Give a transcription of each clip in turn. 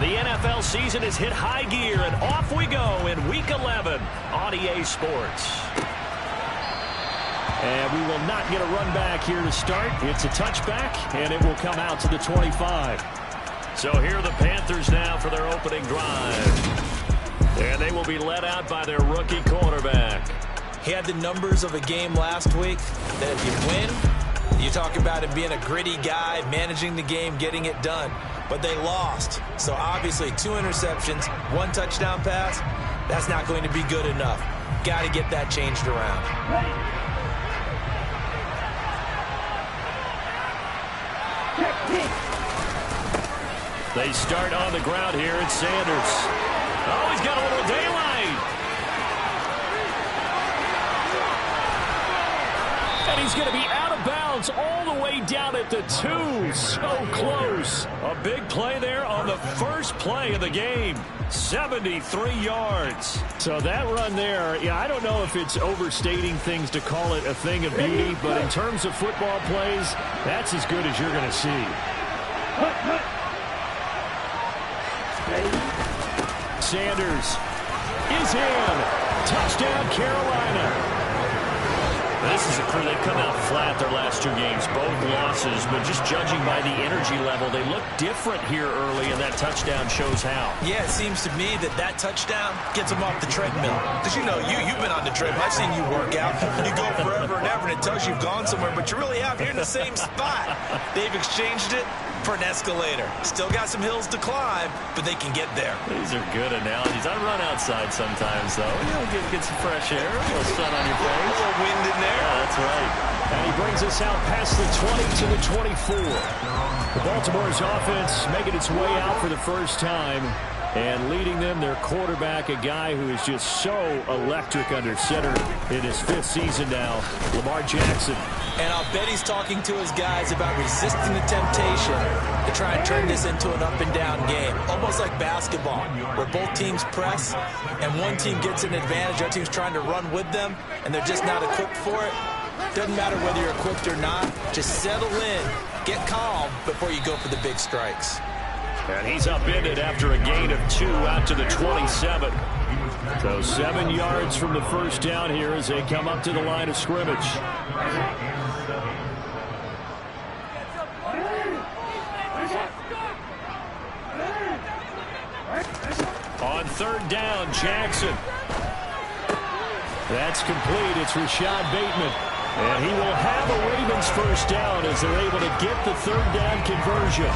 The NFL season has hit high gear, and off we go in Week 11 on EA Sports. And we will not get a run back here to start. It's a touchback, and it will come out to the 25. So here are the Panthers now for their opening drive. And they will be led out by their rookie quarterback. He had the numbers of a game last week that if you win, you talk about him being a gritty guy, managing the game, getting it done. But they lost. So obviously 2 interceptions, 1 touchdown pass, that's not going to be good enough. Got to get that changed around. They start on the ground here. It's Sanders. Oh, he's got a little daylight. And he's going to be out of bounds all the way down at the 2. So close. A big play there on the first play of the game. 73 yards. So that run there, yeah, I don't know if it's overstating things to call it a thing of beauty, but in terms of football plays, that's as good as you're going to see. Sanders is in. Touchdown, Carolina. This is a crew. They've come out flat their last 2 games, both losses, but just judging by the energy level, they look different here early, and that touchdown shows how. Yeah, it seems to me that touchdown gets them off the treadmill. Because, you know, you've been on the treadmill. I've seen you work out. You go forever and ever, and it tells you you've gone somewhere, but you really have. You're in the same spot. They've exchanged it for an escalator. Still got some hills to climb, but they can get there. These are good analogies. I run outside sometimes, though. You know, get some fresh air, a little sun on your face. A little wind in there. Yeah, that's right. And he brings us out past the 20 to the 24. The Baltimore's offense making its way out for the first time. And leading them, their quarterback, a guy who is just so electric under center in his 5th season now, Lamar Jackson. And I'll bet he's talking to his guys about resisting the temptation to try and turn this into an up-and-down game. Almost like basketball, where both teams press, and one team gets an advantage, other team's trying to run with them, and they're just not equipped for it. Doesn't matter whether you're equipped or not. Just settle in, get calm before you go for the big strikes. And he's upended after a gain of 2 out to the 27. So 7 yards from the first down here as they come up to the line of scrimmage. On 3rd down, Jackson. That's complete. It's Rashad Bateman. And he will have a Ravens first down as they're able to get the 3rd down conversion.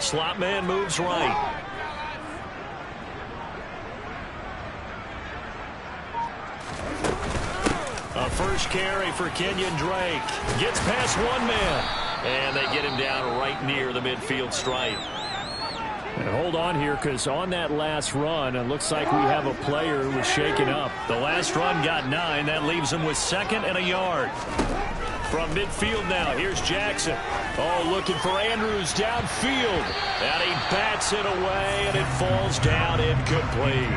Slot man moves right. A first carry for Kenyon Drake. Gets past 1 man. And they get him down right near the midfield stripe. And hold on here, because on that last run, it looks like we have a player who was shaken up. The last run got 9. That leaves him with 2nd and a yard. From midfield now, here's Jackson. Oh, looking for Andrews downfield. And he bats it away, and it falls down incomplete.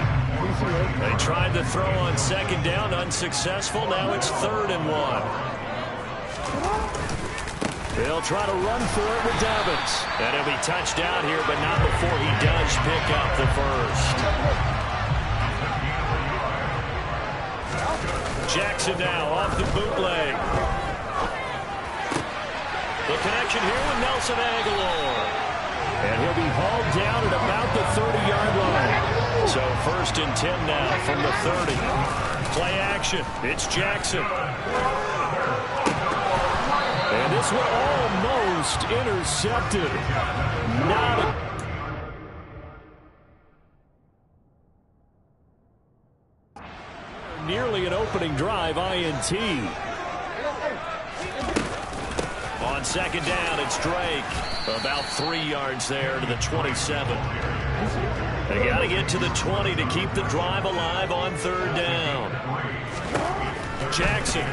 They tried to throw on 2nd down, unsuccessful. Now it's 3rd and 1. They'll try to run for it with Dobbins. And he'll be touched down here, but not before he does pick up the first. Jackson now off the bootleg. The connection here with Nelson Aguilar. And he'll be hauled down at about the 30-yard line. So 1st and 10 now from the 30. Play action. It's Jackson. And this one almost intercepted. Not a... Nearly an opening drive INT. On 2nd down, it's Drake. About 3 yards there to the 27. They got to get to the 20 to keep the drive alive on 3rd down. Jackson.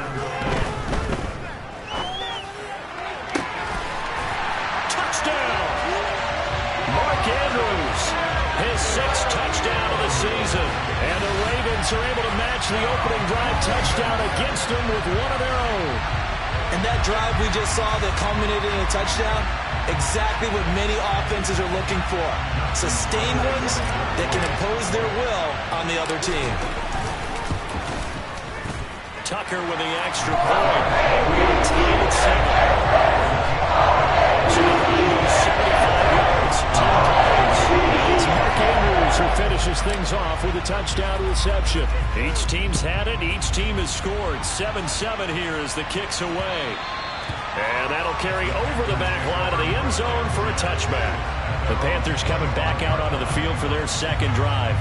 Touchdown! Mark Andrews, his 6th touchdown of the season. And the Ravens are able to match the opening drive touchdown against them with one of their own. And that drive we just saw that culminated in a touchdown, exactly what many offenses are looking for. Sustained ones that can impose their will on the other team. Tucker with the extra point. And we are tied at 7. So the drive goes 75 yards, 10 plays. It's Mark Andrews who finishes things off with a touchdown reception. Each team's had it. Each team has scored. 7-7 here as the kick's away. And that'll carry over the back line of the end zone for a touchback. The Panthers coming back out onto the field for their second drive.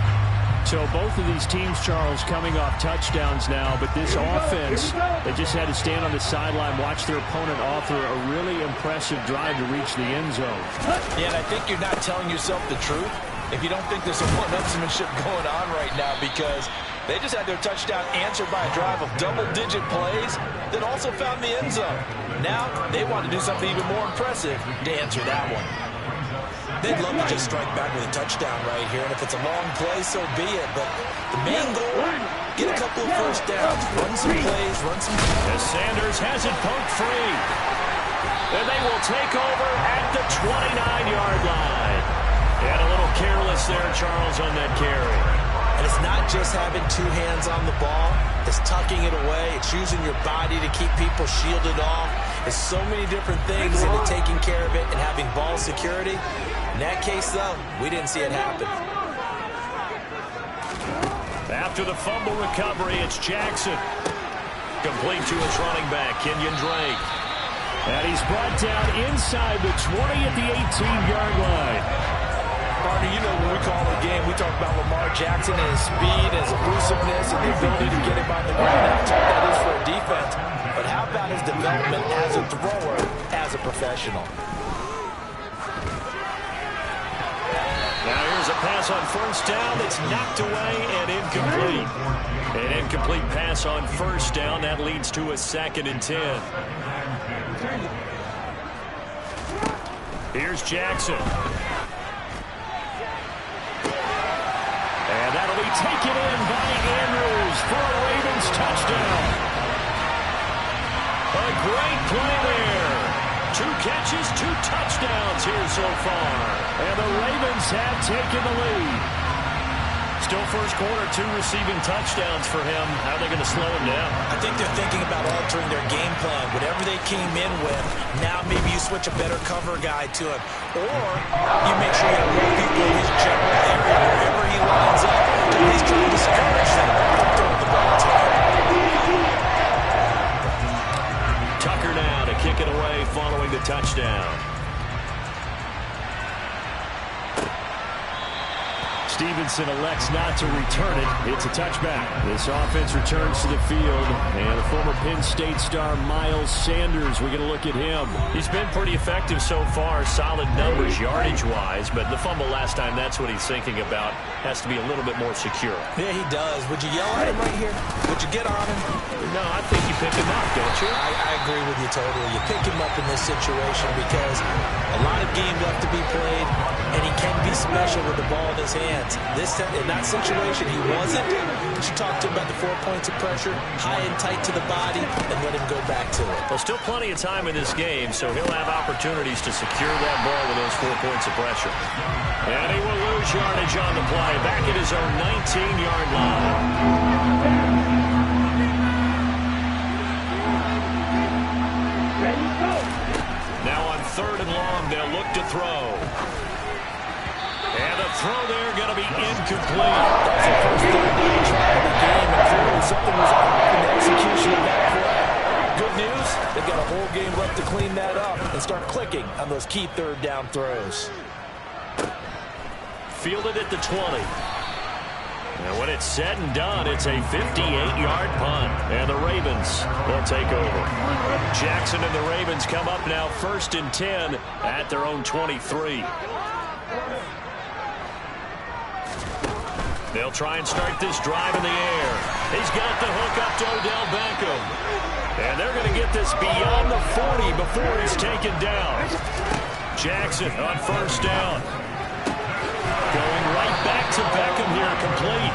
So both of these teams, Charles, coming off touchdowns now, but this offense, they just had to stand on the sideline, watch their opponent author a really impressive drive to reach the end zone. Yeah, and I think you're not telling yourself the truth if you don't think there's some one-upsmanship going on right now, because they just had their touchdown answered by a drive of double-digit plays that also found the end zone. Now they want to do something even more impressive to answer that one. They'd love to just strike back with a touchdown right here, and if it's a long play, so be it. But the main goal, get a couple of first downs, run some plays, run some... As Sanders has it poked free. And they will take over at the 29-yard line. And a little careless there, Charles, on that carry. And it's not just having two hands on the ball. It's tucking it away. It's using your body to keep people shielded off. There's so many different things into taking care of it and having ball security. In that case, though, we didn't see it happen. After the fumble recovery, it's Jackson. Complete to his running back, Kenyon Drake. And he's brought down inside the 20 at the 18-yard line. Partner, you know when we call a game, we talk about Lamar Jackson and his speed, his elusiveness, and the ability to get him on the ground. How tough that is for a defense. But how about his development as a thrower, as a professional? Now here's a pass on first down that's knocked away and incomplete. An incomplete pass on first down. That leads to a 2nd and 10. Here's Jackson. And that'll be taken in by Andrews for a Ravens touchdown. A great play there. 2 catches, 2 touchdowns here so far. And the Ravens have taken the lead. Still first quarter, 2 receiving touchdowns for him. How are they going to slow him down? I think they're thinking about altering their game plan. Whatever they came in with, now maybe you switch a better cover guy to him. Or you make sure you have more people in his general area wherever he lines up. He's trying to discourage them from throwing the ball to him. Tucker now to kick it away following the touchdown. Stevenson elects not to return it. It's a touchback. This offense returns to the field. And the former Penn State star Miles Sanders, we're going to look at him. He's been pretty effective so far. Solid numbers yardage-wise. But the fumble last time, that's what he's thinking about. Has to be a little bit more secure. Yeah, he does. Would you yell at him right here? Would you get on him? No, I think you pick him up, don't you? I agree with you totally. You pick him up in this situation because a lot of game left to be played, and he can be special with the ball in his hands. In that situation, he wasn't. But you talk to him about the 4 points of pressure, high and tight to the body, and let him go back to it. Well, still plenty of time in this game, so he'll have opportunities to secure that ball with those 4 points of pressure. And he will lose yardage on the play, back at his own 19-yard line. Now on 3rd and long, they'll look to throw. And the throw there going to be incomplete. That's the first third down try of the game, and clearly something was off in the execution of that play. Good news, they've got a whole game left to clean that up and start clicking on those key third down throws. Fielded at the 20. And when it's said and done, it's a 58-yard punt. And the Ravens will take over. Jackson and the Ravens come up now 1st and 10 at their own 23. They'll try and start this drive in the air. He's got the hook up to Odell Beckham. And they're going to get this beyond the 40 before he's taken down. Jackson on first down. Going right back to Beckham here, complete.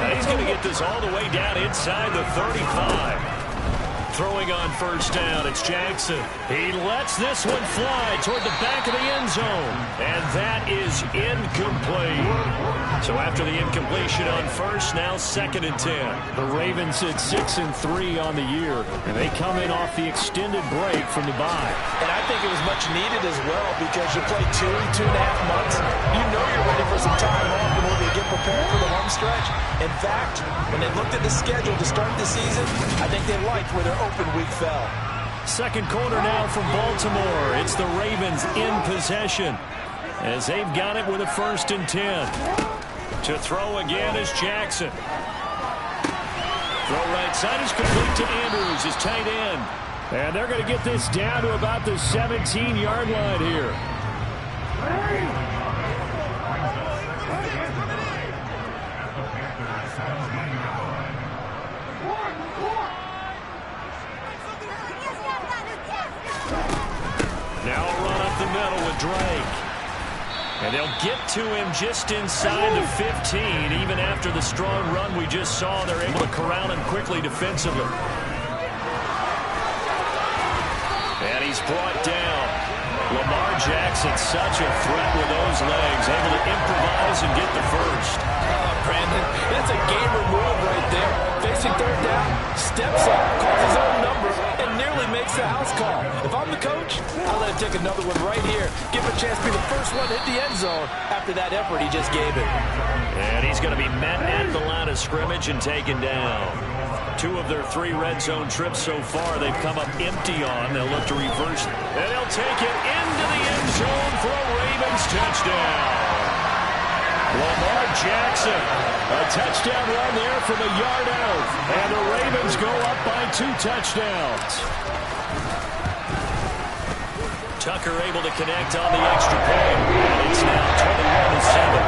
And he's going to get this all the way down inside the 35. Throwing on first down, it's Jackson. He lets this one fly toward the back of the end zone. And that is incomplete. So after the incompletion on first, now 2nd and 10. The Ravens at 6-3 on the year, and they come in off the extended break from the bye. And I think it was much needed as well because you play 2.5 months. You know you're ready for some time off in order to get prepared for the home stretch. In fact, when they looked at the schedule to start the season, I think they liked where their open week fell. Second quarter now from Baltimore. It's the Ravens in possession as they've got it with a 1st and 10. To throw again is Jackson. Throw right side is complete to Andrews, his tight end. And they're going to get this down to about the 17-yard line here. Now a run up the middle with Drake. And they'll get to him just inside the 15. Even after the strong run we just saw, they're able to corral him quickly defensively. And he's brought down. Lamar Jackson, such a threat with those legs, able to improvise and get the first. Brandon, that's a gamer move right there. Facing third down, steps up, calls his own number, and nearly makes the house call. If I'm the coach, I'll let him take another one right here. Give him a chance to be the first one to hit the end zone after that effort he just gave it. And he's going to be met at the line of scrimmage and taken down. 2 of their 3 red zone trips so far they've come up empty on. They'll look to reverse, and they'll take it into the end zone for a Ravens touchdown. Lamar Jackson, a touchdown run there from a yard out. And the Ravens go up by 2 touchdowns. Tucker able to connect on the extra point. And it's now 21-7.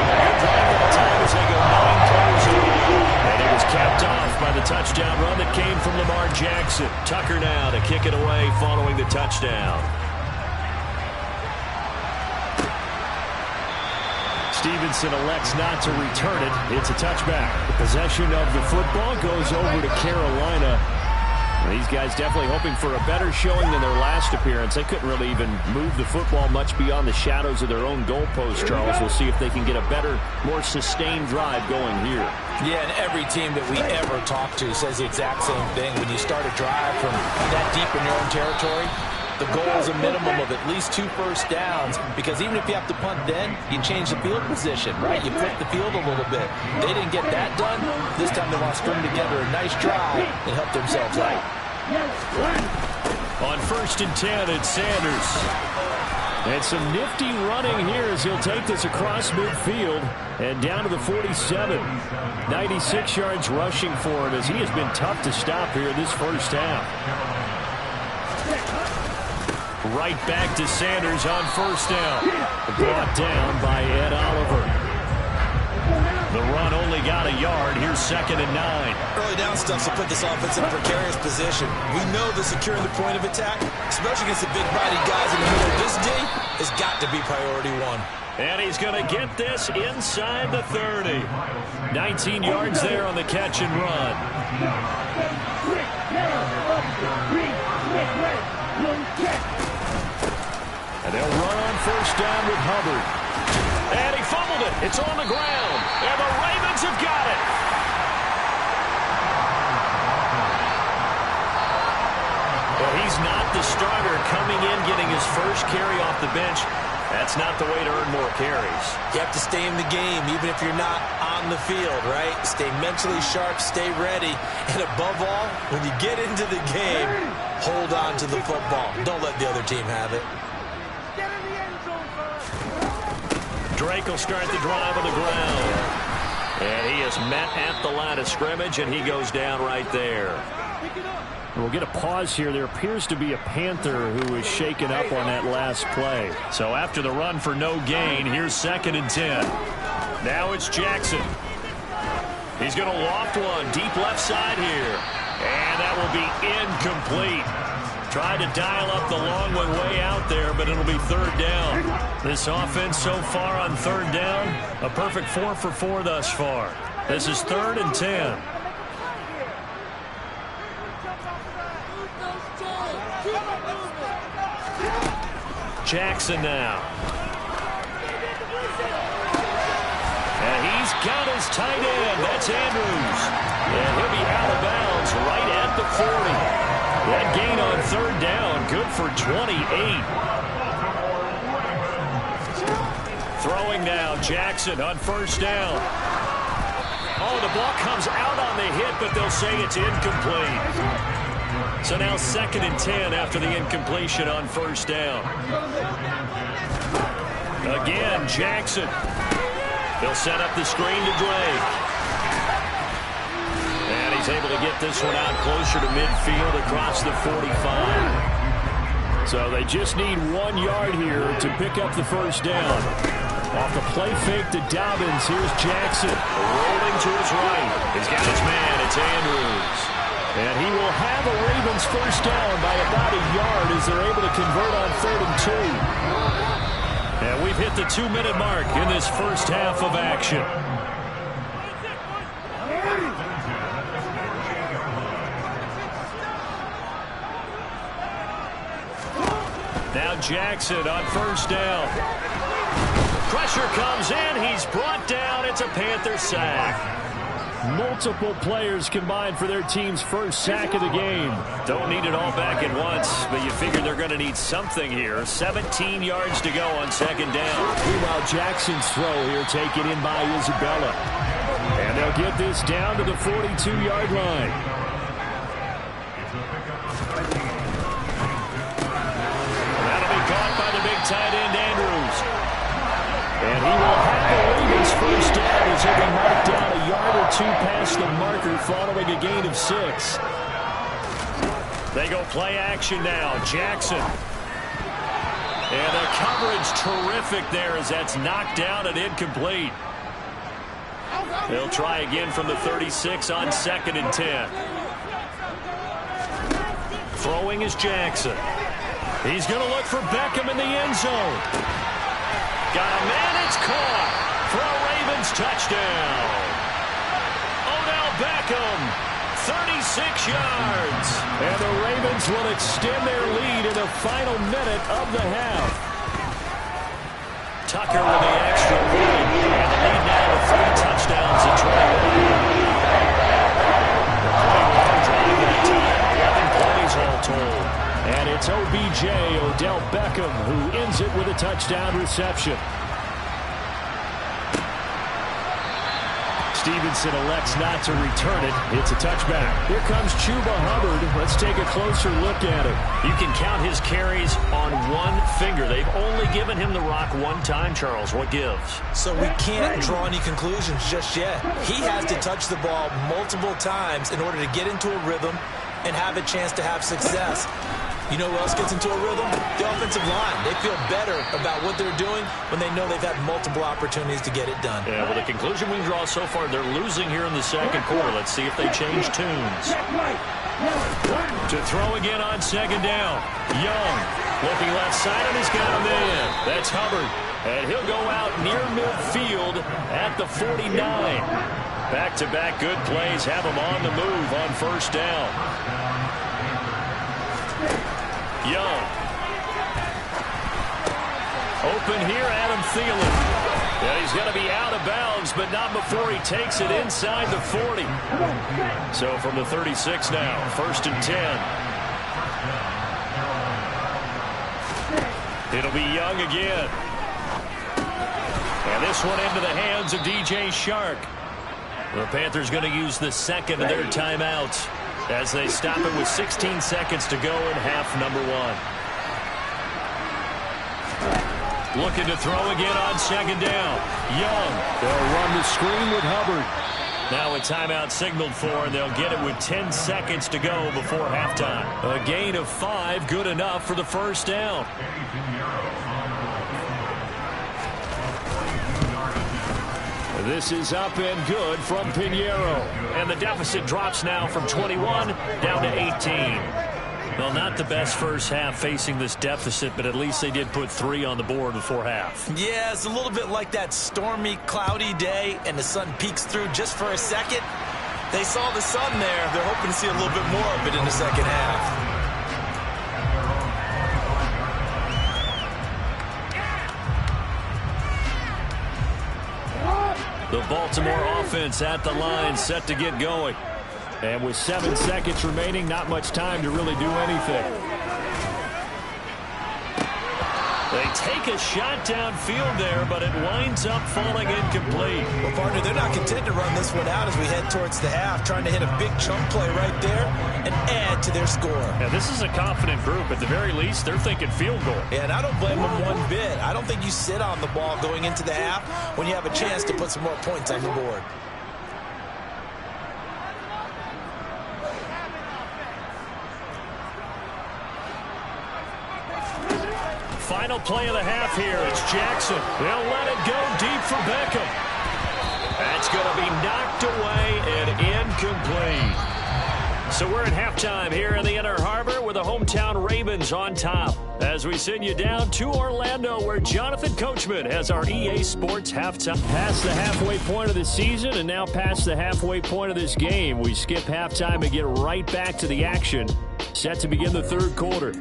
Good drive all time as they go 9 plays over. And it was capped off by the touchdown run that came from Lamar Jackson. Tucker now to kick it away following the touchdown. Stevenson elects not to return it. It's a touchback. The possession of the football goes over to Carolina. These guys definitely hoping for a better showing than their last appearance. They couldn't really even move the football much beyond the shadows of their own goalpost, Charles. We'll see if they can get a better, more sustained drive going here. Yeah, and every team that we ever talk to says the exact same thing. When you start a drive from that deep in your own territory, the goal is a minimum of at least 2 first downs, because even if you have to punt then, you change the field position, right? You flip the field a little bit. They didn't get that done. This time they want to string together a nice drive and help themselves out. On 1st and 10, it's Sanders. And some nifty running here as he'll take this across midfield and down to the 47. 96 yards rushing for him as he has been tough to stop here this first half. Right back to Sanders on 1st down. Brought down by Ed Oliver. The run only got a yard. Here's 2nd and 9. Early down stuff to put this offense in a precarious position. We know that securing the point of attack, especially against the big body guys in the middle of this day, has got to be priority 1. And he's going to get this inside the 30. 19 yards there on the catch and run. And they'll run on 1st down with Hubbard. And he fumbled it. It's on the ground. And the Ravens have got it. Well, he's not the starter coming in, getting his first carry off the bench. That's not the way to earn more carries. You have to stay in the game, even if you're not on the field, right? Stay mentally sharp, stay ready. And above all, when you get into the game, hold on to the football. Don't let the other team have it. Drake will start the drive on the ground. And he is met at the line of scrimmage, and he goes down right there. We'll get a pause here. There appears to be a Panther who is shaken up on that last play. So after the run for no gain, here's 2nd and 10. Now it's Jackson. He's going to loft one deep left side here. And that will be incomplete. Tried to dial up the long one way out there, but it'll be third down. This offense so far on third down, a perfect 4 for 4 thus far. This is 3rd and 10. Jackson now. And he's got his tight end. That's Andrews. And he'll be out of bounds right at the 40. That gain on third down, good for 28. Throwing now, Jackson on first down. Oh, the ball comes out on the hit, but they'll say it's incomplete. So now 2nd and 10 after the incompletion on first down. Again, Jackson. They'll set up the screen to Drake. And he's able to get this one out closer to midfield across the 45. So they just need 1 yard here to pick up the first down. Off the play fake to Dobbins, here's Jackson. Rolling to his right. He's got his man, it's Andrews. And he will have a Ravens first down by about a yard as they're able to convert on 3rd and 2. And we've hit the 2-minute mark in this first half of action. Now Jackson on first down. Pressure comes in. He's brought down. It's a Panther sack. Multiple players combined for their team's first sack of the game. Don't need it all back at once, but you figure they're going to need something here. 17 yards to go on 2nd down. Meanwhile, Jackson's throw here taken in by Isabella. And they'll get this down to the 42-yard line. That'll be caught by the big tight end, Andrews. And he will have the Ravens first down as he'll be marked down a yard or 2 past the marker following a gain of 6. They go play action now. Jackson. And the coverage terrific there as that's knocked down and incomplete. They'll try again from the 36 on 2nd and 10. Throwing is Jackson. He's going to look for Beckham in the end zone. Got a man, it's caught for a Ravens touchdown. Odell Beckham, 36 yards. And the Ravens will extend their lead in the final minute of the half. Tucker with the extra point. And the lead now to 3 touchdowns to 21. 11 plays all told. And it's OBJ, Odell Beckham, who ends it with a touchdown reception. Stevenson elects not to return it. It's a touchback. Here comes Chuba Hubbard. Let's take a closer look at him. You can count his carries on 1 finger. They've only given him the rock 1 time, Charles. What gives? So we can't draw any conclusions just yet. He has to touch the ball multiple times in order to get into a rhythm and have a chance to have success. You know who else gets into a rhythm? The offensive line. They feel better about what they're doing when they know they've had multiple opportunities to get it done. Yeah, well, the conclusion we can draw so far, they're losing here in the 2nd quarter. Let's see if they change tunes. To throw again on 2nd down. Young looking left side, and he's got a man. That's Hubbard. And he'll go out near midfield at the 49. Back-to-back good plays have him on the move on first down. Young. Open here, Adam Thielen. And he's going to be out of bounds, but not before he takes it inside the 40. So from the 36 now, 1st and 10. It'll be Young again. And this one into the hands of DJ Shark. The Panthers going to use the 2nd of their timeouts as they stop it with 16 seconds to go in half number 1. Looking to throw again on 2nd down. Young. They'll run the screen with Hubbard. Now a timeout signaled for, and they'll get it with 10 seconds to go before halftime. A gain of 5, good enough for the first down. This is up and good from Pinheiro. And the deficit drops now from 21 down to 18. Well, not the best first half facing this deficit, but at least they did put 3 on the board before half. Yeah, it's a little bit like that stormy, cloudy day, and the sun peeks through just for a second. They saw the sun there. They're hoping to see a little bit more of it in the second half. The Baltimore offense at the line, set to get going. And with 7 seconds remaining, not much time to really do anything. They take a shot downfield there, but it winds up falling incomplete. Well, partner, they're not content to run this one out as we head towards the half, trying to hit a big chunk play right there and add to their score. Now, this is a confident group. At the very least, they're thinking field goal. Yeah, and I don't blame them one bit. I don't think you sit on the ball going into the half when you have a chance to put some more points on the board. Final play of the half here. It's Jackson. They'll let it go deep for Beckham. That's going to be knocked away and incomplete. So we're at halftime here in the Inner Harbor with the hometown Ravens on top. As we send you down to Orlando, where Jonathan Coachman has our EA Sports halftime. Past the halfway point of the season and now past the halfway point of this game. We skip halftime and get right back to the action. Set to begin the third quarter.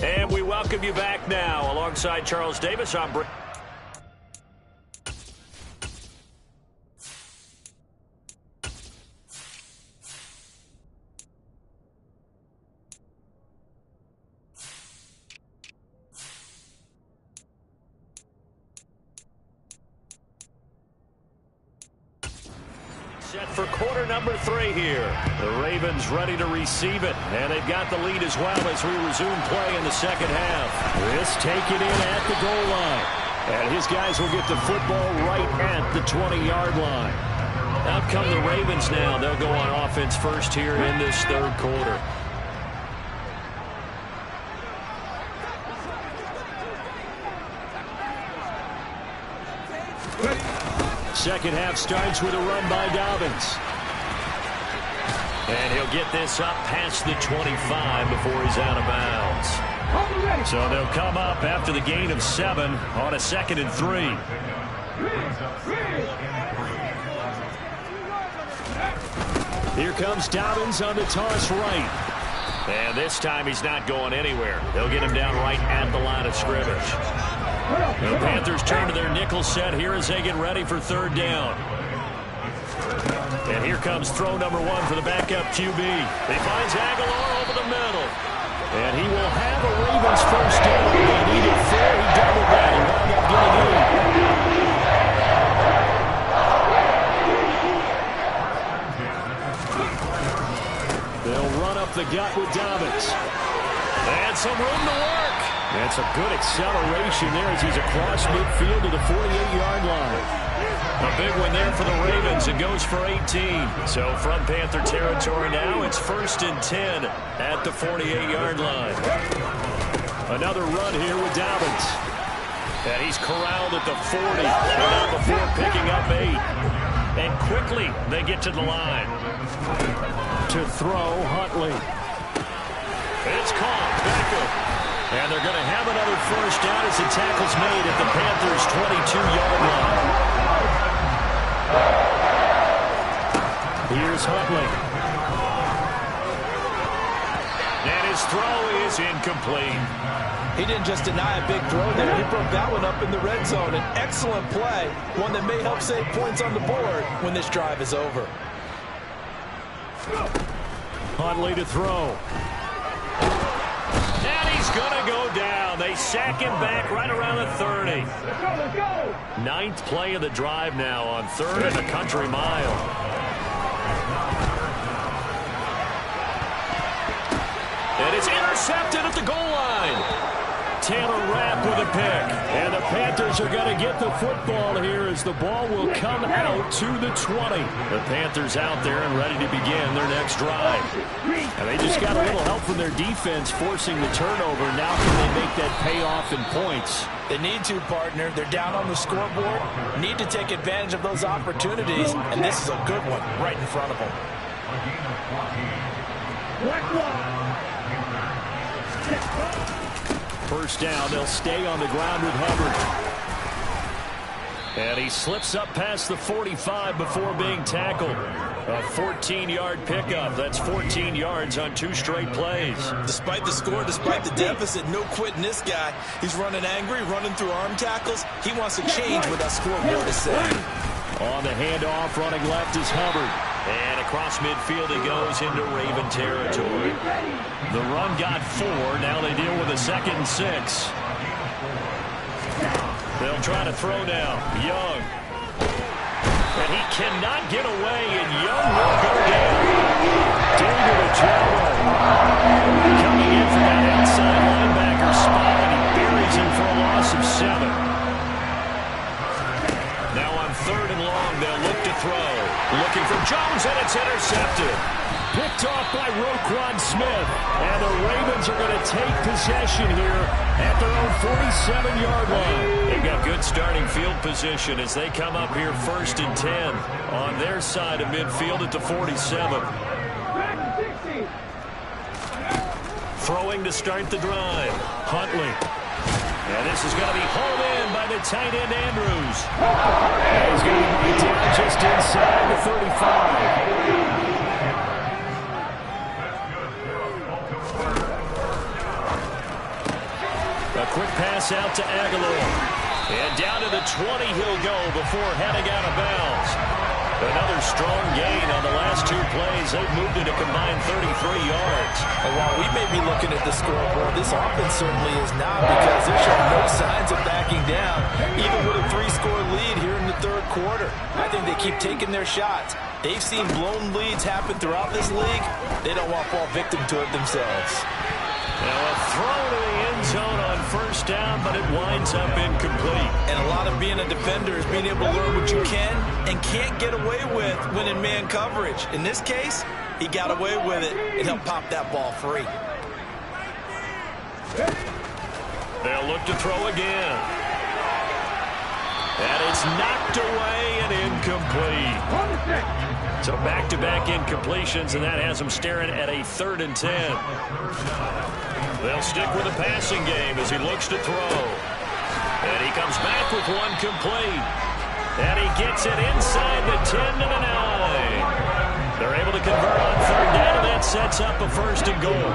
And we welcome you back now. Alongside Charles Davis, I'm Brent. Set for quarter number 3 here. The Ravens ready to receive it, and they've got the lead as well as we resume play in the second half. This taken in at the goal line, and his guys will get the football right at the 20-yard line. Out come the Ravens now. They'll go on offense first here in this third quarter. Second half starts with a run by Dobbins. And he'll get this up past the 25 before he's out of bounds. So they'll come up after the gain of 7 on a 2nd and 3. Here comes Dobbins on the toss right. And this time he's not going anywhere. They'll get him down right at the line of scrimmage. The Panthers turn to their nickel set here as they get ready for third down. And here comes throw number 1 for the backup QB. He finds Aguilar over the middle. And he will have a Ravens first down. They needed 4. He doubled that. He wound up getting in. They'll run up the gut with Dobbins. And some room to work. That's a good acceleration there as he's across midfield to the 48-yard line. A big one there for the Ravens. It goes for 18. So from Panther territory now, it's 1st and 10 at the 48-yard line. Another run here with Dobbins. And he's corralled at the 40. Not before picking up 8. And quickly they get to the line. To throw, Huntley. It's caught. Beckham. And they're going to have another first down as the tackle's made at the Panthers' 22-yard line. Here's Huntley. And his throw is incomplete. He didn't just deny a big throw there. He broke that one up in the red zone. An excellent play, one that may help save points on the board when this drive is over. Huntley to throw. And he's going to go down. They sack him back right around the 30. Let's go. 9th play of the drive now on 3rd and a country mile. And it's intercepted at the goal line. Taylor Rapp with a pick. And the Panthers are going to get the football here as the ball will come out to the 20. The Panthers out there and ready to begin their next drive. And they just got a little help from their defense forcing the turnover. Now can they make that pay off in points? They need to, partner. They're down on the scoreboard, need to take advantage of those opportunities, and this is a good one right in front of them. First down, they'll stay on the ground with Hubbard. And he slips up past the 45 before being tackled. A 14-yard pickup. That's 14 yards on 2 straight plays. Despite the score, despite the deficit, no quitting this guy. He's running angry, running through arm tackles. He wants to change what that scoreboard is saying. On the handoff, running left is Hubbard. And across midfield he goes into Raven territory. The run got 4. Now they deal with a 2nd and 6. They'll try to throw now. Young. And he cannot get away, and Young will go down. David Ojabo coming in from that outside linebacker spot, and he buries him for a loss of 7. Now on 3rd and long, they'll look to throw. Looking for Jones, and it's intercepted. Picked off by Roquan Smith. And the Ravens are going to take possession here at their own 47-yard line. They've got good starting field position as they come up here 1st and 10 on their side of midfield at the 47. Throwing to start the drive. Huntley. And this is going to be hauled in by the tight end Andrews. And he's going to be right down just inside the 35. A quick pass out to Aguilar. And down to the 20 he'll go before heading out of bounds. Another strong gain on the last 2 plays. They've moved it a combined 33 yards. And while we may be looking at the scoreboard, this offense certainly is not, because they're showing no signs of backing down, even with a 3-score lead here in the 3rd quarter. I think they keep taking their shots. They've seen blown leads happen throughout this league. They don't want to fall victim to it themselves. Now a throw to the end zone on 1st down, but it winds up incomplete. And a lot of being a defender is being able to learn what you can and can't get away with when in man coverage. In this case, he got away with it and helped pop that ball free. They'll look to throw again. And it's knocked away and incomplete. So back-to-back incompletions, and that has them staring at a 3rd and 10. They'll stick with the passing game as he looks to throw. And he comes back with one complete. And he gets it inside the 10 to the 9. They're able to convert on 3rd down, and that sets up a 1st and goal.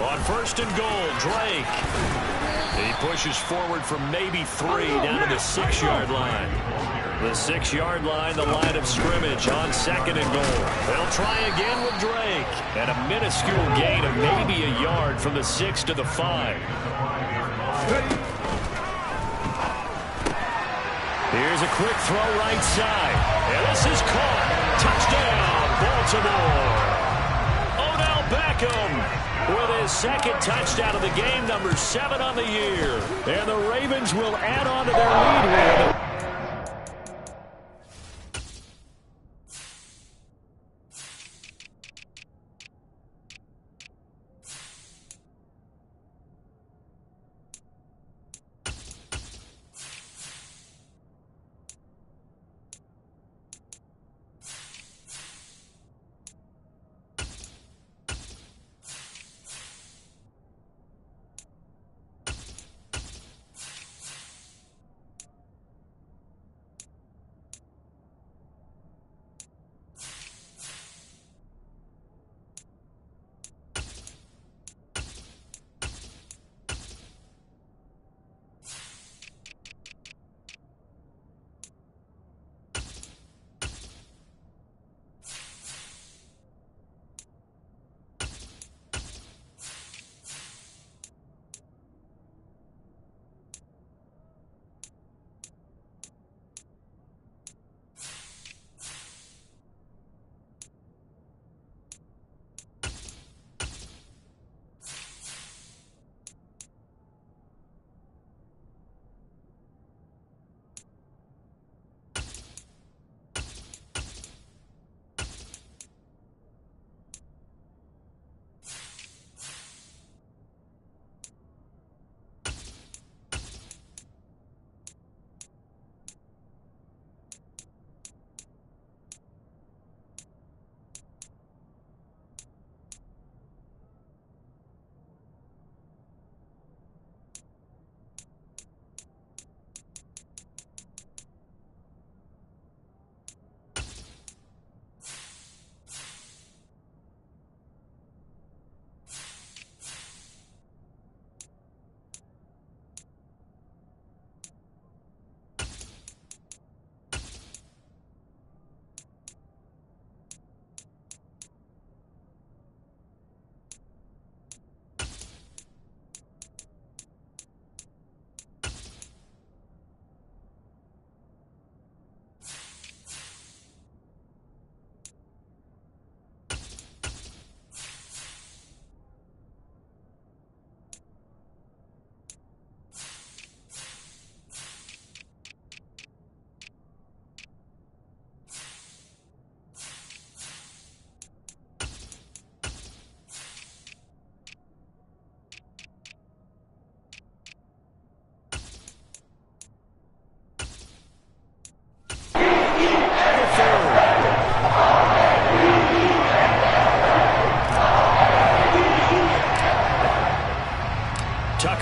On 1st and goal, Drake. He pushes forward from maybe 3 down to the 6-yard line. The 6-yard line, the line of scrimmage on 2nd and goal. They'll try again with Drake. And a minuscule gain of maybe a yard from the 6 to the 5. Here's a quick throw right side. And this is caught. Touchdown, Baltimore. Odell Beckham with his 2nd touchdown of the game, number 7 on the year. And the Ravens will add on to their lead here.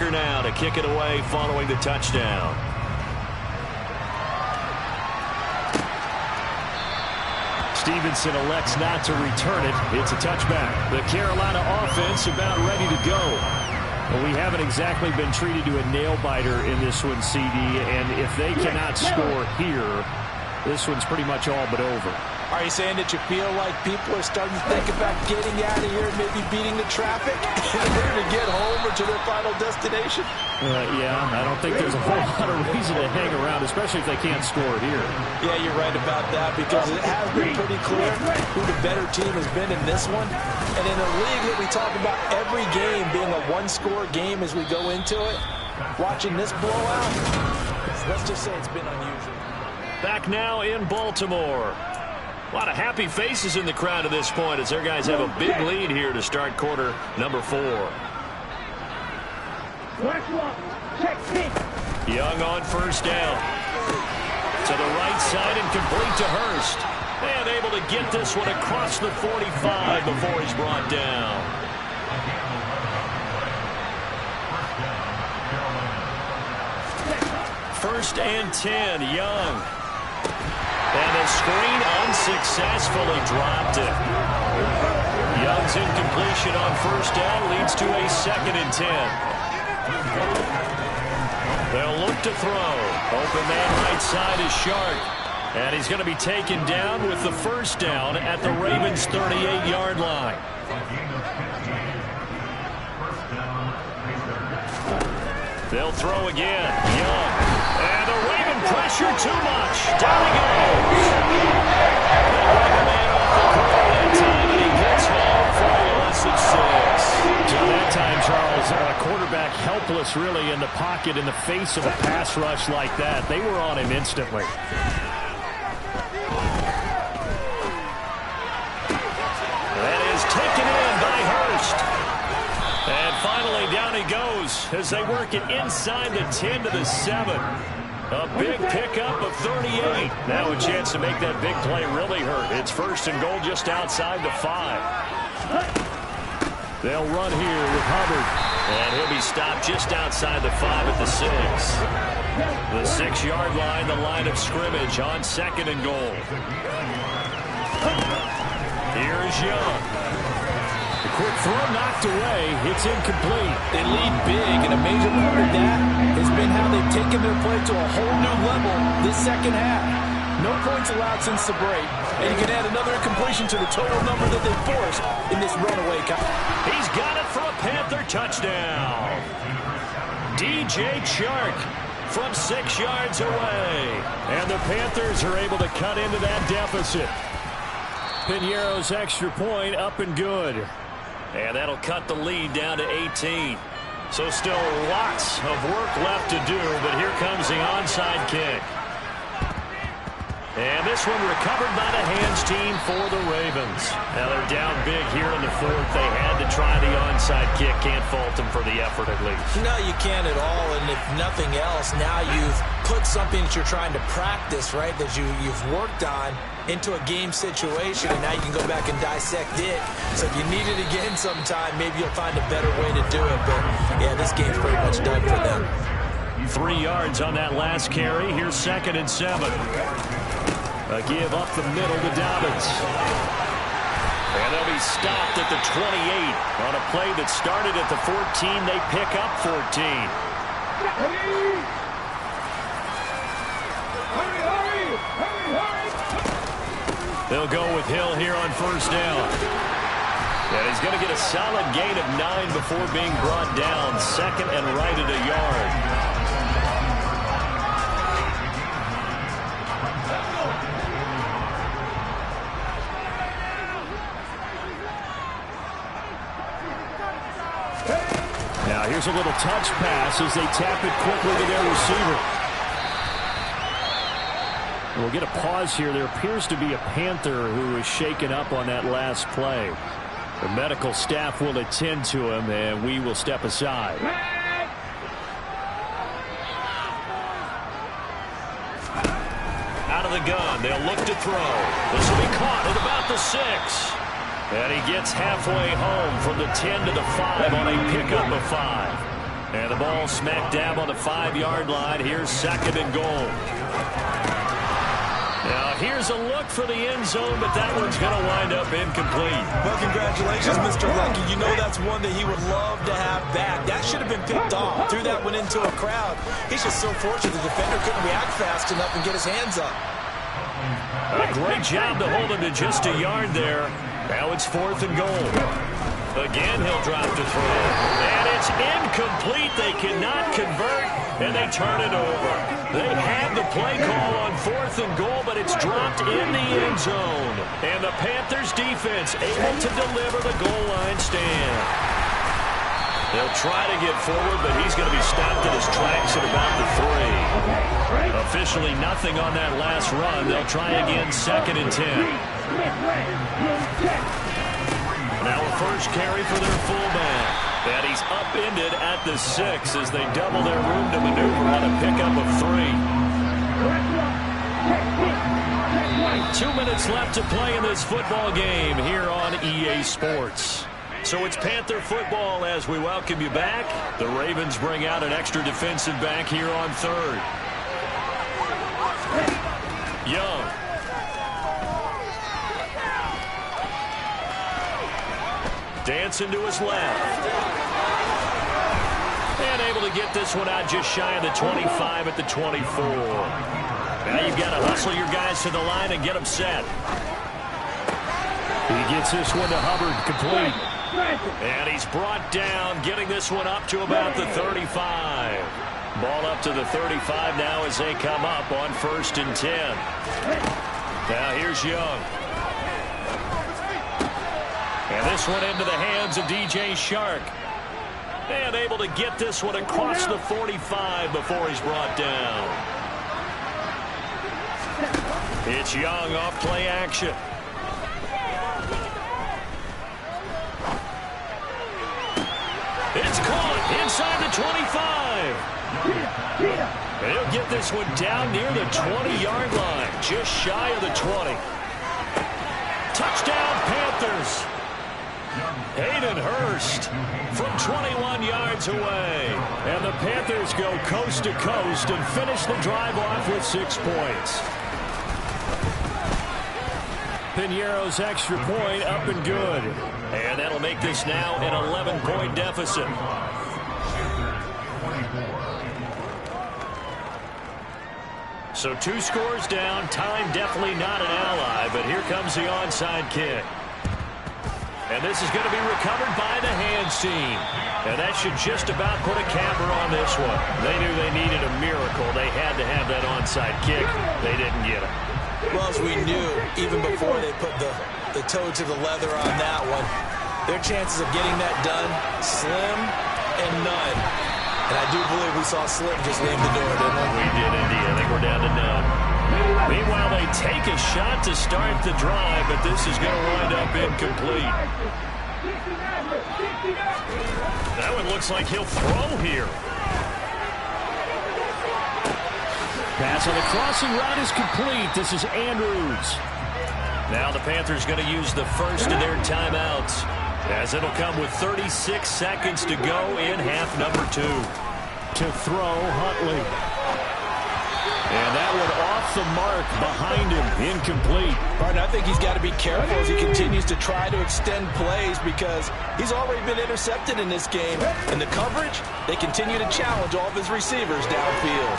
Baker now to kick it away following the touchdown. Stevenson elects not to return it. It's a touchback. The Carolina offense about ready to go. Well, we haven't exactly been treated to a nail-biter in this one, CD, and if they cannot score here, this one's pretty much all but over. Are you saying that you feel like people are starting to think about getting out of here and maybe beating the traffic in order to get home or to their final destination? Yeah, I don't think there's a whole lot of reason to hang around, especially if they can't score here. Yeah, you're right about that, because it has been pretty clear who the better team has been in this one. And in a league that we talk about every game being a one-score game as we go into it, watching this blowout, let's just say it's been unusual. Back now in Baltimore. A lot of happy faces in the crowd at this point as their guys have a big lead here to start quarter number 4. Young on first down. To the right side and complete to Hurst. And able to get this one across the 45 before he's brought down. First and 10, Young. And the screen unsuccessfully dropped it. Young's incompletion on first down leads to a 2nd and 10. They'll look to throw. Open man right side is Shark. And he's going to be taken down with the first down at the Ravens' 38-yard line. They'll throw again. Young. And the Raven pressure too much. Down he goes. They bring a man off the curl that time, and he gets home for a loss of 6. So that time, Charles, a quarterback helpless really in the pocket in the face of a pass rush like that. They were on him instantly. That is taken in by Hurst. And finally, down he goes as they work it inside the 10 to the 7. A big pickup of 38. Now a chance to make that big play really hurt. It's first and goal just outside the 5. They'll run here with Hubbard. And he'll be stopped just outside the 5 at the 6. The 6-yard line, the line of scrimmage on 2nd and goal. Here is Young. The quick throw knocked away. It's incomplete. They lead big, and a major part of that has been how they've taken their play to a whole new level this second half. No points allowed since the break, and you can add another incompletion to the total number that they forced in this runaway. He's got it for a Panther touchdown. DJ Chark from 6 yards away. And the Panthers are able to cut into that deficit. Piñeiro's extra point up and good. And that'll cut the lead down to 18. So still lots of work left to do, but here comes the onside kick. And this one recovered by the hands team for the Ravens. Now they're down big here in the 4th. They had to try the onside kick. Can't fault them for the effort at least. No, you can't at all. And if nothing else, now you've put something that you're trying to practice, right, that you've worked on into a game situation, and now you can go back and dissect it. So if you need it again sometime, maybe you'll find a better way to do it. But, yeah, this game's pretty much done for them. 3 yards on that last carry. Here's 2nd and 7. A give up the middle to Dobbins. And they'll be stopped at the 28. On a play that started at the 14, they pick up 14. They'll go with Hill here on first down. And he's going to get a solid gain of 9 before being brought down. 2nd and right at a yard. Now here's a little touch pass as they tap it quickly to their receiver. We'll get a pause here. There appears to be a Panther who is shaken up on that last play. The medical staff will attend to him, and we will step aside. Out of the gun, they'll look to throw. This will be caught at about the 6. And he gets halfway home from the 10 to the 5 on a pickup of 5. And the ball smack dab on the 5-yard line. Here's 2nd and goal. Now, here's a look for the end zone, but that one's going to wind up incomplete. Well, congratulations, Mr. Lucky. You know that's one that he would love to have back. That should have been picked off. Threw that one into a crowd. He's just so fortunate the defender couldn't react fast enough and get his hands up. A great job to hold him to just a yard there. Now it's 4th and goal. Again, he'll drop to throw. And it's incomplete. They cannot convert, and they turn it over. They have the play call on 4th and goal, but it's dropped in the end zone. And the Panthers defense able to deliver the goal line stand. They'll try to get forward, but he's going to be stopped in his tracks at about the 3. Officially nothing on that last run. They'll try again 2nd and 10. Now a first carry for their fullback. And he's upended at the 6 as they double their room to maneuver on a pickup of 3. 2 minutes left to play in this football game here on EA Sports. So it's Panther football as we welcome you back. The Ravens bring out an extra defensive back here on 3rd. Young. Dancing to his left. And able to get this one out just shy of the 25 at the 24. Now you've got to hustle your guys to the line and get them set. He gets this one to Hubbard, complete. And he's brought down, getting this one up to about the 35. Ball up to the 35 now as they come up on 1st and 10. Now here's Young. And this one into the hands of DJ Shark. And able to get this one across the 45 before he's brought down. It's Young off play action. It's caught inside the 25. He'll get this one down near the 20-yard line, just shy of the 20. Touchdown, Panthers. Hayden Hurst from 21 yards away. And the Panthers go coast to coast and finish the drive off with 6 points. Piñeiro's extra point up and good. And that'll make this now an 11-point deficit. So 2 scores down. Time definitely not an ally, but here comes the onside kick. And this is going to be recovered by the hands team. And that should just about put a capper on this one. They knew they needed a miracle. They had to have that onside kick. They didn't get it. Well, as we knew, even before they put the toe to the leather on that one, their chances of getting that done, slim and none. And I do believe we saw Slim just leave the door, didn't we? We did indeed. I think we're down to none. Meanwhile, they take a shot to start the drive, but this is going to wind up incomplete. That one looks like he'll throw here. Pass on the crossing route is complete. This is Andrews. Now the Panthers going to use the first of their timeouts, as it'll come with 36 seconds to go in half number 2. To throw, Huntley. And that one off the mark behind him, incomplete. Pardon, I think he's got to be careful as he continues to try to extend plays because he's already been intercepted in this game. And the coverage, they continue to challenge all of his receivers downfield.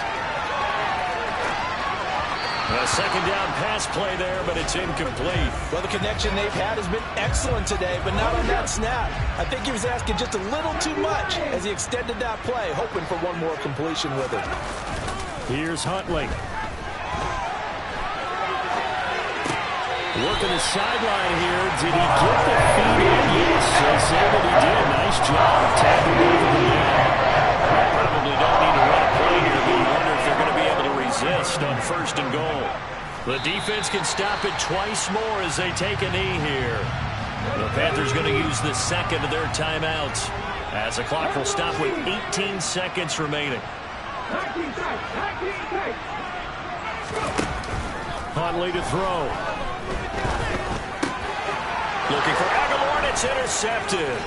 A second down pass play there, but it's incomplete. Well, the connection they've had has been excellent today, but not on that snap. I think he was asking just a little too much as he extended that play, hoping for one more completion with it. Here's Huntley. Working the sideline here. Did he get the feet in? Yes, they say that he did. Nice job tapping over the man. Probably don't need to run a play here, but you wonder if they're going to be able to resist on 1st and goal. The defense can stop it twice more as they take a knee here. The Panthers going to use the second of their timeouts as the clock will stop with 18 seconds remaining. Huntley to throw. Looking for Aguilar, and it's intercepted.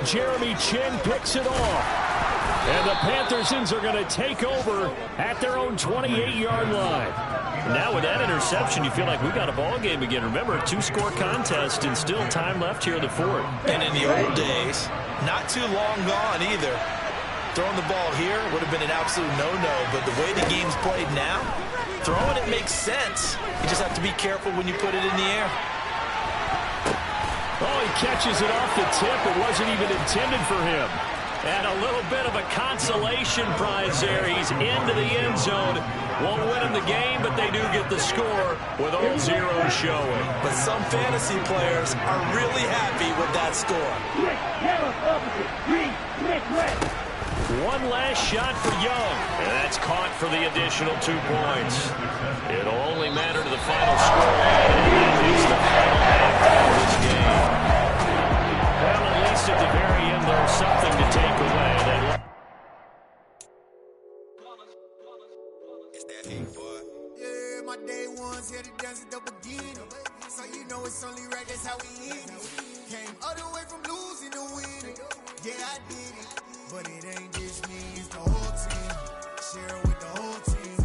Jeremy Chin picks it off. And the Panthersons are going to take over at their own 28-yard line. Now with that interception, you feel like we got a ball game again. Remember, a 2-score contest and still time left here in the fourth. And in the old days, not too long gone either. Throwing the ball here would have been an absolute no-no, but the way the game's played now, throwing it makes sense. You just have to be careful when you put it in the air. Oh, he catches it off the tip. It wasn't even intended for him. And a little bit of a consolation prize there. He's into the end zone. Won't win him the game, but they do get the score with all zeros showing. But some fantasy players are really happy with that score. One last shot for Young. And that's caught for the additional 2 points. It'll only matter to the final score. And that is the final half of this game. Well, at least at the very end, there's something to take away. Yeah, my day ones here to dance at the beginning. So you know it's only right, that's how we end it. Came all the way from losing to winning. Yeah, I did it. But it ain't just me, it's the whole team. Share it with the whole team.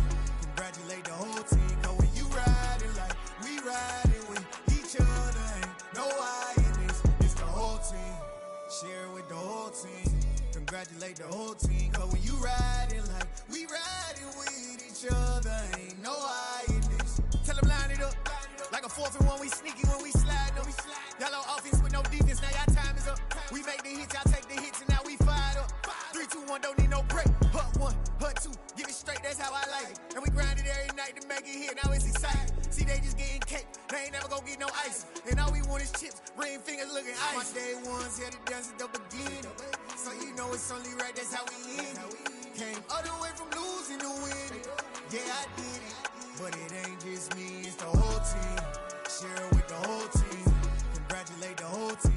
Congratulate the whole team. Cause when you riding like we riding with each other, ain't no I in this. It's the whole team. Share it with the whole team. Congratulate the whole team. Cause when you riding like we riding with each other, ain't no I in this. Tell them line it up. Like a 4th and 1, we sneaky when we slide up. Y'all on offense with no defense, now y'all time is up. We make the hits, y'all take the hits, and now we fired up. 3, 2, 1, don't need no break. Hut 1, hut 2, give it straight, that's how I like it. And we grind it every night to make it hit, now it's exciting. See, they just getting cake, they ain't never gonna get no ice. And all we want is chips, ring fingers looking ice. My day ones here to dance at the beginning. So you know it's only right, that's how we end it. Came all the way from losing to winning. Yeah, I did it. But it ain't just me, it's the whole team. Share it with the whole team. Congratulate the whole team.